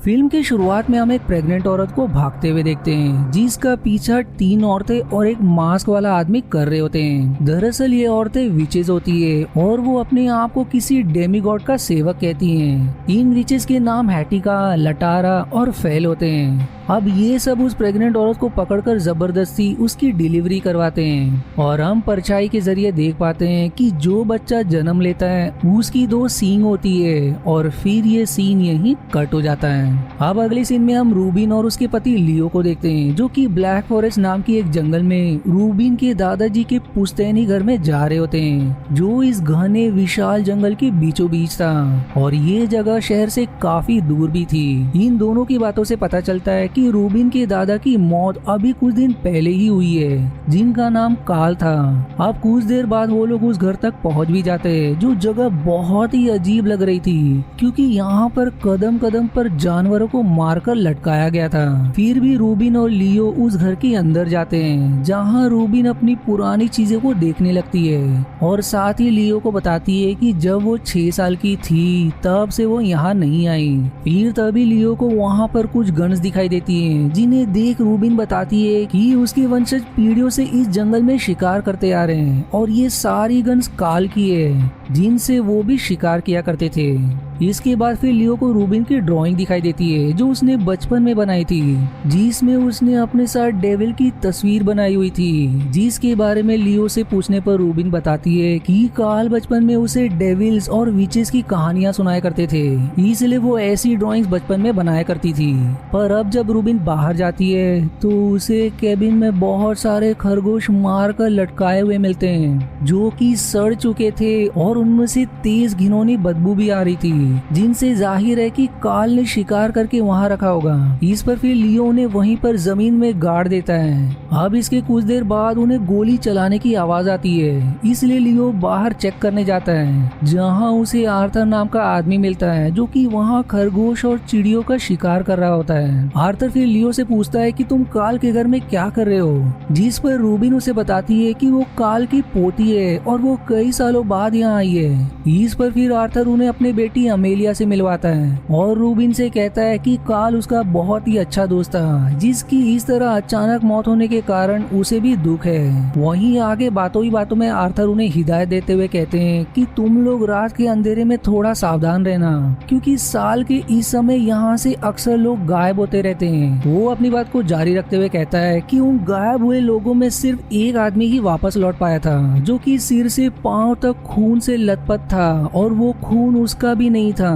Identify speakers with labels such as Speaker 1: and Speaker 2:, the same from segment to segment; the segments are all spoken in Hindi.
Speaker 1: फिल्म की शुरुआत में हम एक प्रेग्नेंट औरत को भागते हुए देखते हैं जिसका पीछा 3 औरतें और एक मास्क वाला आदमी कर रहे होते हैं। दरअसल ये औरतें विचेस होती है और वो अपने आप को किसी डेमीगॉड का सेवक कहती हैं। इन विचेस के नाम हैटिका, लटारा और फेल होते हैं। अब ये सब उस प्रेग्नेंट औरत को पकड़कर जबरदस्ती उसकी डिलीवरी करवाते हैं और हम परछाई के जरिए देख पाते हैं कि जो बच्चा जन्म लेता है उसकी 2 सींग होती है और फिर ये सीन यहीं कट हो जाता है। अब अगले सीन में हम रूबिन और उसके पति लियो को देखते हैं जो कि ब्लैक फॉरेस्ट नाम की एक जंगल में रूबिन के दादाजी के पुश्तैनी घर में जा रहे होते हैं जो इस घने विशाल जंगल के बीचों बीच था और ये जगह शहर से काफी दूर भी थी। इन दोनों की बातों से पता चलता है कि रूबिन के दादा की मौत अभी कुछ दिन पहले ही हुई है जिनका नाम काल था। अब कुछ देर बाद वो लोग उस घर तक पहुंच भी जाते हैं जो जगह बहुत ही अजीब लग रही थी क्योंकि यहाँ पर कदम कदम पर जानवरों को मारकर लटकाया गया था। फिर भी रूबिन और लियो उस घर के अंदर जाते हैं जहाँ रूबिन अपनी पुरानी चीजों को देखने लगती है और साथ ही लियो को बताती है कि जब वो 6 साल की थी तब से वो यहाँ नहीं आई। फिर तभी लियो को वहाँ पर कुछ गन्स दिखाई देती है जिन्हें देख रूबिन बताती है कि उसके वंशज पीढ़ियों से इस जंगल में शिकार करते आ रहे हैं और ये सारी गन्स काल की है जिनसे वो भी शिकार किया करते थे। इसके बाद फिर लियो को रूबिन की ड्राइंग दिखाई देती है जो उसने बचपन में बनाई थी जिसमें उसने अपने साथ डेविल की तस्वीर बनाई हुई थी जिसके बारे में लियो से पूछने पर रूबिन बताती है कि काल बचपन में उसे डेविल्स और विचेस की कहानियां सुनाया करते थे इसलिए वो ऐसी ड्राइंग्स बचपन में बनाया करती थी। पर अब जब रूबिन बाहर जाती है तो उसे केबिन में बहुत सारे खरगोश मार कर लटकाए हुए मिलते हैं जो कि सड़ चुके थे और उनमें से तेज घिनौनी बदबू भी आ रही थी जिनसे जाहिर है कि काल ने शिकार करके वहां रखा होगा। इस पर फिर लियो उन्हें वहीं पर जमीन में गाड़ देता है। अब इसके कुछ देर बाद उन्हें गोली चलाने की आवाज आती है इसलिए लियो बाहर चेक करने जाता है जहां उसे आर्थर नाम का आदमी मिलता है जो कि वहां खरगोश और चिड़ियों का शिकार कर रहा होता है। आर्थर फिर लियो से पूछता है कि तुम काल के घर में क्या कर रहे हो, जिस पर रूबिन उसे बताती है कि वो काल की पोती है और वो कई सालों बाद यहाँ आई है। इस पर फिर आर्थर उन्हें अपनी बेटी अमेलिया से मिलवाता है और रूबिन से कहता है कि काल उसका बहुत ही अच्छा दोस्त था जिसकी इस तरह अचानक मौत होने के कारण उसे भी दुख है। वहीं आगे बातों ही बातों में आर्थर उन्हें हिदायत देते हुए कहते हैं कि तुम लोग रात के अंधेरे में थोड़ा सावधान रहना क्योंकि साल के इस समय यहाँ से अक्सर लोग गायब होते रहते हैं। वो अपनी बात को जारी रखते हुए कहता है कि उन गायब हुए लोगों में सिर्फ एक आदमी ही वापस लौट पाया था जो कि सिर से पांव तक खून से लथपथ था और वो खून उसका भी नहीं था।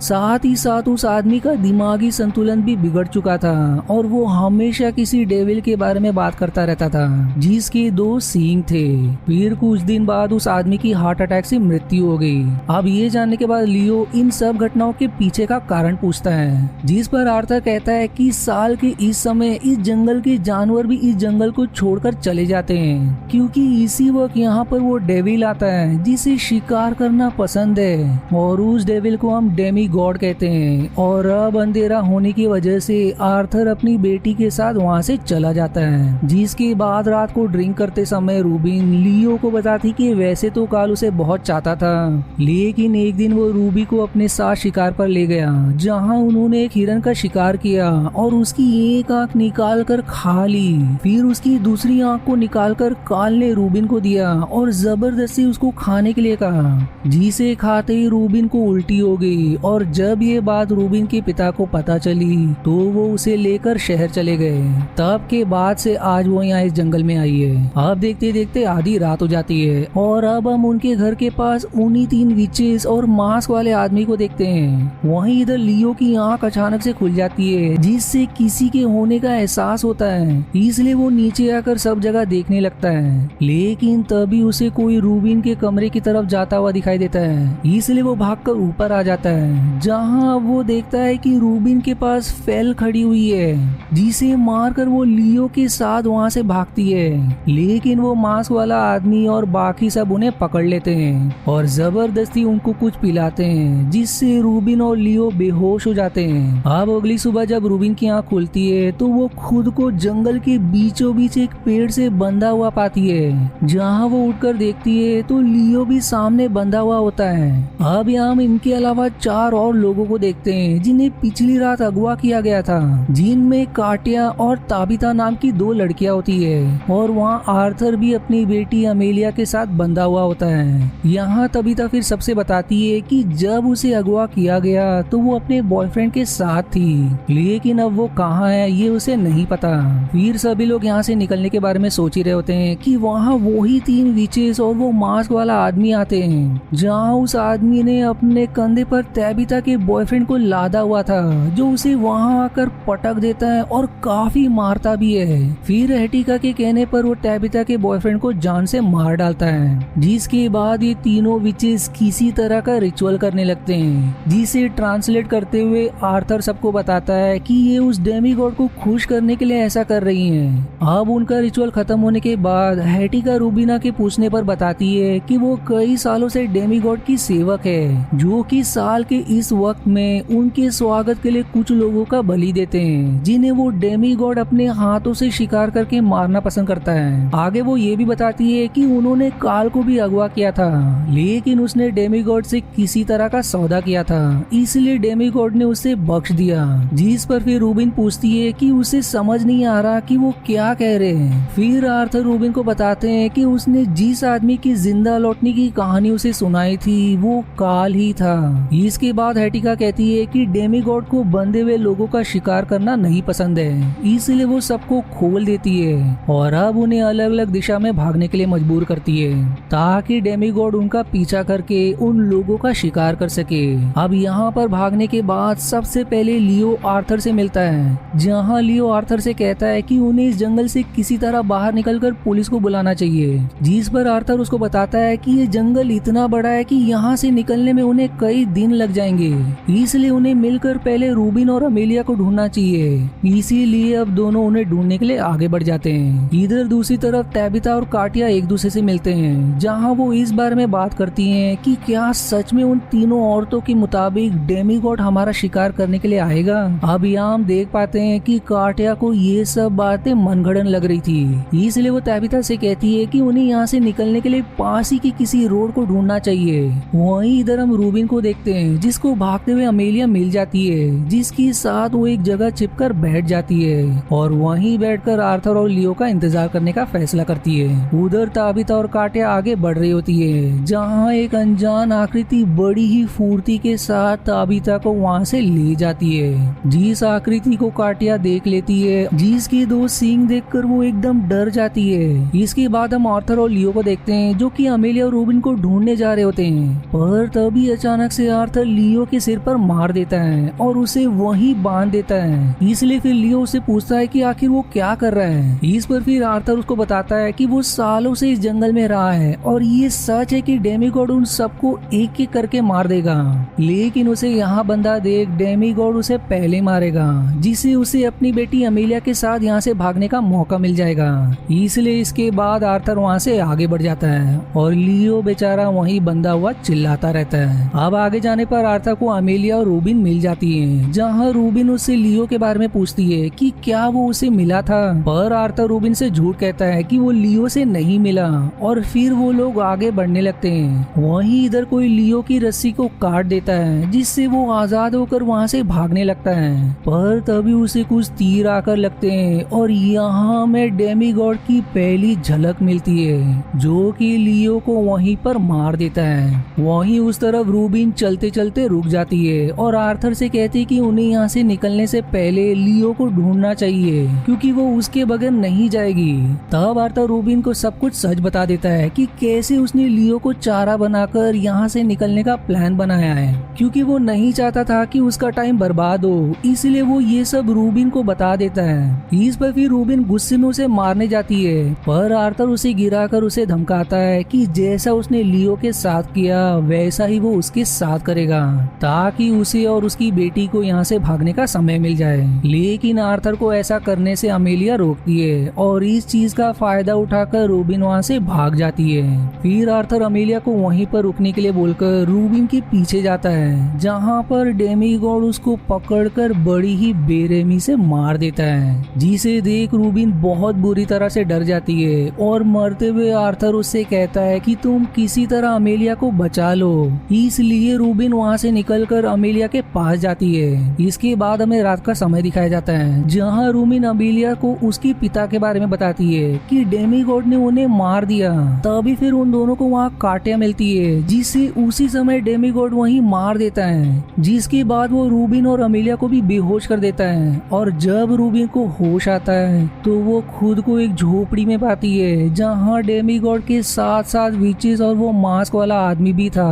Speaker 1: साथ ही साथ उस आदमी का दिमागी संतुलन भी बिगड़ चुका था और वो हमेशा किसी डेविल के बारे में बात करता रहता था जिसके 2 सींग थे। फिर कुछ दिन बाद उस आदमी की हार्ट अटैक से मृत्यु हो गई। अब ये जानने के बाद लियो इन सब घटनाओं के पीछे का कारण पूछता है जिस पर आर्थर कहता है कि साल के इस समय इस जंगल के जानवर भी इस जंगल को छोड़कर चले जाते हैं क्योंकि इसी वक्त यहाँ पर वो डेविल आता है जिसे शिकार करना पसंद है और उस डेविल को हम डेमी गॉड कहते हैं। और अब अंधेरा होने की वजह से आर्थर अपनी बेटी के साथ वहाँ से चला जाता है जिसके बाद रात को ड्रिंक करते समय रूबिन लियो को बताती कि वैसे तो काल उसे बहुत चाहता था लेकिन एक दिन वो रूबी को अपने साथ शिकार पर ले गया जहाँ उन्होंने एक हिरन का शिकार किया और उसकी एक आंख निकाल कर खा ली। फिर उसकी दूसरी आंख को निकाल कर काल ने रूबिन को दिया और जबरदस्ती उसको खाने के लिए कहा जिसे खाते ही रूबिन को उल्टी हो गई और जब ये बात रूबिन के पिता को पता चली तो वो उसे लेकर शहर चले गए। तब के बाद से आज वो यहाँ इस जंगल में आई है। अब देखते देखते आधी रात हो जाती है और अब हम उनके घर के पास उन्हीं 3 विचेस और मास्क वाले आदमी को देखते हैं। वहीं इधर लियो की आंख अचानक से खुल जाती है जिससे किसी के होने का एहसास होता है इसलिए वो नीचे आकर सब जगह देखने लगता है लेकिन तभी उसे कोई रूबिन के कमरे की तरफ जाता हुआ दिखाई देता है इसलिए वो भागकर ऊपर आ जाता है जहां वो देखता है कि रूबिन के पास फेल खड़ी हुई है जिसे मारकर वो लियो के साथ वहां से भागती है लेकिन वो मास्क वाला आदमी और बाकी सब उन्हें पकड़ लेते हैं और जबरदस्ती उनको कुछ पिलाते हैं जिससे रूबिन और लियो बेहोश हो जाते हैं। अब अगली सुबह जब रूबिन की आंख खुलती है तो वो खुद को जंगल के बीचों बीच एक पेड़ से बंधा हुआ पाती है जहाँ वो उठकर देखती है तो लियो भी सामने बंधा हुआ होता है। अब यहाँ इनके अलावा 4 और लोगों को देखते हैं जिन्हें पिछली रात अगवा किया गया था, जिनमें काटिया और ताबिता नाम की 2 लड़कियां होती है और वहाँ आर्थर भी अपनी बेटी अमेलिया के साथ बंधा हुआ होता है। यहाँ ताबिता फिर सबसे बताती है कि जब उसे अगवा किया गया तो वो अपने बॉयफ्रेंड के साथ थी, लेकिन अब वो कहाँ है ये उसे नहीं पता। फिर सभी लोग यहाँ से निकलने के बारे में सोच ही रहे होते हैं कि वहाँ वही 3 विचेस और वो मास्क वाला आदमी आते हैं, जहाँ उस आदमी ने अपने कंधे पर ताबिता के बॉयफ्रेंड को लादा हुआ था, जो उसे वहाँ आकर पटक देता है और काफी मारता भी है। फिर हेटिका के कहने पर वो ताबिता के बॉयफ्रेंड को जान से मार डालता है, जिसके बाद ये तीनों विचेस किसी तरह का रिचुअल करने लगते हैं, जिसे ट्रांसलेट करते हुए आर्थर सबको बताता है कि ये उस डेमीगॉड को खुश करने के लिए ऐसा कर रही हैं। अब उनका रिचुअल खत्म होने के बाद हेटिका रूबीना के पूछने पर बताती है कि वो कई सालों से डेमीगॉड की सेवक है, जो कि साल के इस वक्त में उनके स्वागत के लिए कुछ लोगों का बलि देते हैं, जिन्हें वो डेमीगॉड अपने हाथों से शिकार करके मारना पसंद करता है। आगे वो ये भी बताती है कि उन्होंने काल को भी अगवा किया था, लेकिन उसने डेमीगॉड से किसी तरह का सौदा किया था, इसलिए डेमीगॉड ने उसे बख्श दिया। जिस पर फिर रूबिन पूछती है कि उसे समझ नहीं आ रहा कि वो क्या कह रहे हैं। फिर आर्थर रूबिन को बताते हैं कि उसने जिस आदमी की जिंदा लौटने की कहानी उसे सुनाई थी वो काल ही था। इसके बाद हेटिका कहती है कि डेमीगॉड को बंधे हुए लोगों का शिकार करना नहीं पसंद है, इसलिए वो सबको खोल देती है और अब उन्हें अलग अलग दिशा में भागने के लिए मजबूर करती है, ताकि डेमीगॉड उनका पीछा करके उन लोगों का शिकार कर सके। अब यहाँ पर भागने के बाद सबसे पहले लियो आर्थर से मिलता है, जहाँ लियो आर्थर से कहता है कि उन्हें इस जंगल से किसी तरह बाहर निकलकर पुलिस को बुलाना चाहिए। जिस पर आर्थर उसको बताता है कि ये जंगल इतना बड़ा है कि यहाँ से निकलने में उन्हें कई दिन लग जाएंगे, इसलिए उन्हें मिलकर पहले रूबिन और अमेलिया को ढूंढना चाहिए। इसीलिए अब दोनों उन्हें ढूंढने के लिए आगे बढ़ जाते हैं। इधर दूसरी तरफ ताबिता और काटिया एक दूसरे से मिलते हैं, जहाँ वो इस बारे में बात करती हैं कि क्या सच में उन तीनों औरतों के मुताबिक डेमीगॉड हमारा शिकार करने के लिए आएगा। अब यहाँ हम देख पाते हैं कि काटिया को ये सब बातें मनगढ़ंत लग रही थी, इसलिए वो ताबिता से कहती है कि उन्हें यहाँ से निकलने के लिए पास ही की किसी रोड को ढूंढना चाहिए। वहीं इधर हम रूबिन को देखते हैं, जिसको भागते हुए अमेलिया मिल जाती है, जिसके साथ वो एक जगह छिपकर बैठ जाती है और वहीं बैठकर आर्थर और लियो का इंतजार करने का फैसला करती है। उधर ताबिता और काटिया आगे बढ़ रही होती है, जहाँ एक अनजान आकृति बड़ी ही फुर्ती के साथ ताबिता को वहाँ से ले जाती है। जिस आकृति को काटिया देख लेती है, जिसके 2 सींग देखकर वो एकदम डर जाती है। इसके बाद हम आर्थर और लियो को देखते हैं, जो कि अमेलिया और रूबिन को ढूंढने जा रहे होते हैं, पर तभी अचानक से आर्थर लियो के सिर पर मार देता है और उसे वहीं बांध देता है। इसलिए फिर लियो उससे पूछता है कि आखिर वो क्या कर रहा है। इस पर फिर आर्थर उसको बताता है कि वो सालों से इस जंगल में रहा है और ये सच है कि डेमीगॉड उन सबको एक एक करके मार देगा, लेकिन उसे यहाँ बंधा देख डेमीगॉड उसे पहले मारेगा, जिससे उसे अपनी बेटी अमेलिया के साथ यहाँ से भागने का मौका मिल जाएगा। इसलिए इसके बाद आर्थर वहाँ से आगे बढ़ जाता है और लियो बेचारा वहीं बंधा हुआ चिल्लाता रहता है। अब आगे जाने पर आर्थर को अमेलिया और रूबिन मिल जाती है, जहाँ रूबिन उससे लियो के बारे में पूछती है कि क्या वो उसे मिला था, पर आर्थर रूबिन से झूठ कहता है कि वो लियो से नहीं मिला और फिर वो लोग आगे बढ़ने लगते हैं। वहीं इधर कोई लियो की रस्सी को काट देता है, जिससे वो आजाद होकर वहाँ से भागने लगता है, पर तभी उसे कुछ तीर आकर लगते हैं और यहाँ में डेमीगॉड की पहली झलक मिलती है, जो कि लियो को वहीं पर मार देता है। वहीं उस तरफ रूबिन चलते चलते रुक जाती है और आर्थर से कहती है कि उन्हें यहाँ से निकलने से पहले लियो को ढूंढना चाहिए, क्योंकि वो उसके बगैर नहीं जाएगी। तब आर्थर रूबिन को सब कुछ सच बता देता है कि कैसे उसने लियो को चारा बनाकर यहाँ से निकलने का प्लान बनाया है, क्योंकि वो नहीं चाहता था कि उसका टाइम बर्बाद हो, इसलिए वो ये सब रूबिन को बता देता है। इस पर फिर रूबिन गुस्से में उसे मारने जाती है, पर आर्थर उसे गिराकर उसे धमकाता है कि जैसा उसने लियो के साथ किया वैसा ही वो उसके साथ करेगा, ताकि उसे और उसकी बेटी को यहाँ से भागने का समय मिल जाए। लेकिन आर्थर को ऐसा करने से अमेलिया रोकती है और इस चीज का फायदा उठाकर रूबिन वहाँ से भाग जाती है। फिर आर्थर अमेलिया को वहीं पर रुकने के लिए बोलकर रूबिन के पीछे जाता है, जहाँ पर डेमीगॉड उसको पकड़कर बड़ी ही बेरहमी से मार देता है, जिसे देख रूबिन बहुत बुरी तरह से डर जाती है और मरते हुए आर्थर उससे कहता है कि तुम किसी तरह अमेलिया को बचा लो। इसलिए रूबिन वहाँ से निकलकर अमेलिया के पास जाती है। इसके बाद हमें रात का समय दिखाया जाता है, जहाँ रूबिन अमेलिया को उसके पिता के बारे में बताती है कि डेमीगॉड ने उन्हें मार दिया। तभी फिर उन दोनों को वहाँ काटिया मिलती है, जिसे उसी समय डेमीगॉड वहीं मार देता है। जिसके बाद वो रूबिन और अमेलिया को भी बेहोश कर देता है। और जब रूबिन को होश आता है तो वो खुद को एक झोपड़ी में पाती है, जहाँ डेमीगॉड के साथ साथ विचेस और वो मास्क वाला आदमी भी था।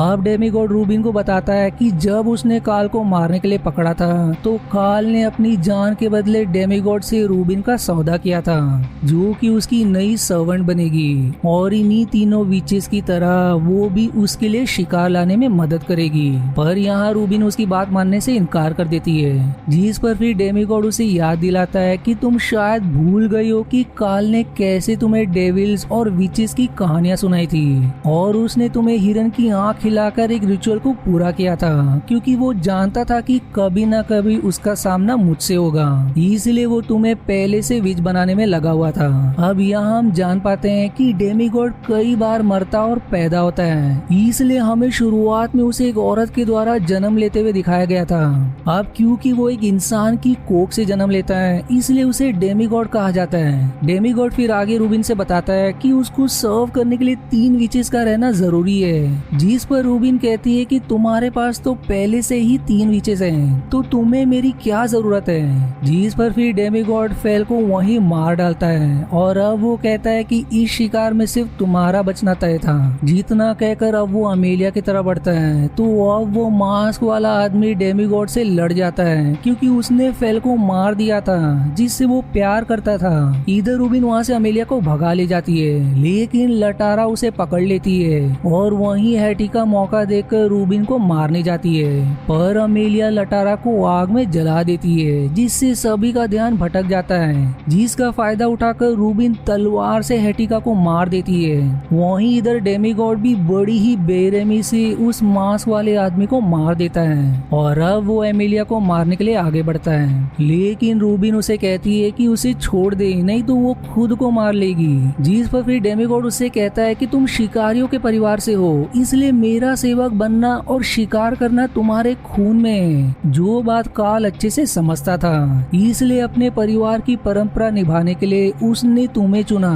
Speaker 1: अब डेमीगॉड रूबिन को बताता है कि जब उसने काल को मारने के लिए पकड़ा था तो काल ने अपनी जान के बदले डेमीगॉड से रूबिन का सौदा किया था, जो कि उसकी नई सर्वेंट बनेगी और इन्हीं तीनों विचेस की तरह वो भी उसके लिए शिकार लाने में मदद करेगी। पर यहाँ रूबिन उसकी बात मानने से इनकार कर देती है, जिस पर फिर डेमीगॉड उसे याद दिलाता है कि तुम शायद भूल गई हो कि काल ने कैसे तुम्हें डेविल्स और विचेस की कहानियां सुनाई थी और उसने तुम्हें हिरन की आंख खिलाकर एक रिचुअल को पूरा किया था, क्योंकि वो जानता था कि कभी न कभी उसका सामना मुझसे होगा, इसलिए वो तुम्हें पहले से विच बनाने में लगा हुआ था। अब यहाँ हम जान पाते हैं कि डेमीगॉड कई बार मरता और पैदा होता है, इसलिए हमें शुरुआत में उसे एक औरत के द्वारा जन्म लेते हुए दिखाया गया था। अब क्योंकि वो एक इंसान की कोख से जन्म लेता है, इसलिए उसे डेमीगॉड कहा जाता है। डेमीगॉड फिर आगे रूबिन से बताता है कि उसको सर्व करने के लिए 3 विचेस का रहना जरूरी है, जिस पर रूबिन कहती है कि तुम्हारे पास तो पहले से ही 3 विचेस हैं, तो तुम्हें मेरी क्या जरूरत है। जिस पर फिर डेमीगॉड फेल को वहीं मार डालता है और अब वो कहता है कि इस शिकार में सिर्फ तुम्हारा बचना तय था। जितना कहकर अब वो अमेलिया की तरफ बढ़ता है तो अब वो मास्क वाला आदमी डेमीगॉड से लड़ जाता है, क्योंकि उसने फेल को मार दिया था जिससे वो प्यार करता था। इधर रूबिन वहाँ से अमेलिया को भगा ले जाती है, लेकिन लटारा उसे पकड़ लेती है और वहीं हैटी का मौका देखकर रूबिन को मारने जाती है, पर अमेलिया लटारा को आग में जला देती है, जिससे सभी का ध्यान भटक जाता है। जिसका फायदा उठाकर रूबिन तलवार से हैटिका को मार देती है। वहीं इधर डेमीगॉड भी बड़ी ही बेरहमी से उस मांस वाले आदमी को मार देता है और अब वो एमिलिया को मारने के लिए आगे बढ़ता है, लेकिन रूबिन उसे कहती है कि उसे छोड़ दे, नहीं तो वो खुद को मार लेगी। जिस पर फिर डेमीगॉड उससे कहता है कि तुम शिकारियों के परिवार से हो, इसलिए मेरा सेवक बनना और शिकार करना तुम्हारे खून में है। जो बात काल अच्छे से समझता था, इसलिए अपने परिवार की परंपरा निभाने के लिए उसने तुम्हें चुना।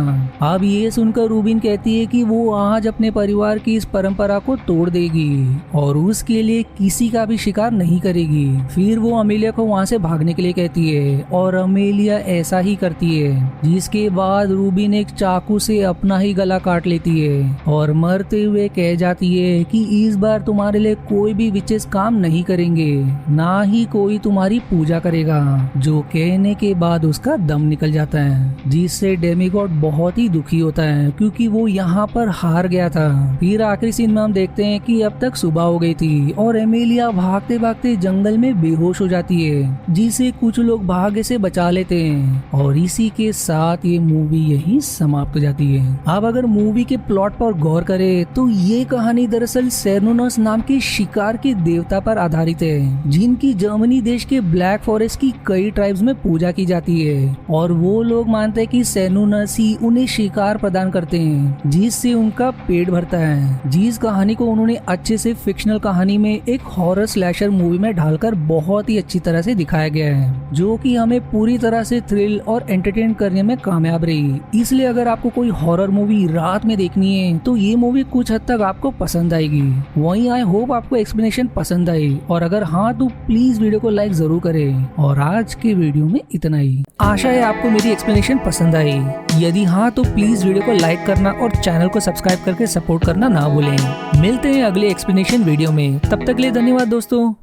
Speaker 1: अब ये सुनकर रूबिन कहती है कि वो आज अपने परिवार की इस परंपरा को तोड़ देगी और उसके लिए किसी का भी शिकार नहीं करेगी। फिर वो अमेलिया को वहाँ से भागने के लिए कहती है और अमेलिया ऐसा ही करती है, जिसके बाद रूबिन एक चाकू से अपना ही गला काट लेती है और मरते हुए कह जाती है कि इस बार तुम्हारे लिए कोई भी विचेस काम नहीं करेंगे, ना ही कोई तुम्हारी पूजा करेगा। जो कहने के बाद उसका दम निकल जाता है, जिससे डेमीगॉड बहुत ही दुखी होता है, क्योंकि वो यहाँ पर हार गया था। फिर आखिरी सीन में हम देखते हैं कि अब तक सुबह हो गई थी और एमिलिया भागते भागते जंगल में बेहोश हो जाती है, जिसे कुछ लोग भाग्य से बचा लेते हैं और इसी के साथ ये मूवी यही समाप्त हो जाती है। अब अगर मूवी के प्लॉट पर गौर करें तो ये कहानी दरअसल सेर्नोनस नाम के शिकार के देवता पर आधारित है, जिनकी जर्मनी देश के ब्लैक फॉरेस्ट की कई ट्राइब्स में पूजा की जाती है और वो लोग मानते हैं कि सेर्नोनस ही उन्हें शिकार प्रदान करते हैं, जिससे उनका पेट भरता है। जिस कहानी को उन्होंने अच्छे से फिक्शनल कहानी में एक हॉरर स्लैशर मूवी में ढालकर बहुत ही अच्छी तरह से दिखाया गया है, जो कि हमें पूरी तरह से थ्रिल और एंटरटेन करने में कामयाब रही। इसलिए अगर आपको कोई हॉरर मूवी रात में देखनी है तो ये मूवी कुछ हद तक आपको पसंद आएगी। वहीं आई होप आपको एक्सप्लेनेशन पसंद आई, और अगर हाँ तो प्लीज वीडियो को लाइक जरूर करें। और आज के वीडियो में इतना ही। आशा है आपको मेरी एक्सप्लेनेशन पसंद आई। यदि हाँ तो प्लीज वीडियो को लाइक करना और चैनल को सब्सक्राइब करके सपोर्ट करना ना भूलें। मिलते हैं अगले एक्सप्लेनेशन वीडियो में, तब तक के लिए धन्यवाद दोस्तों।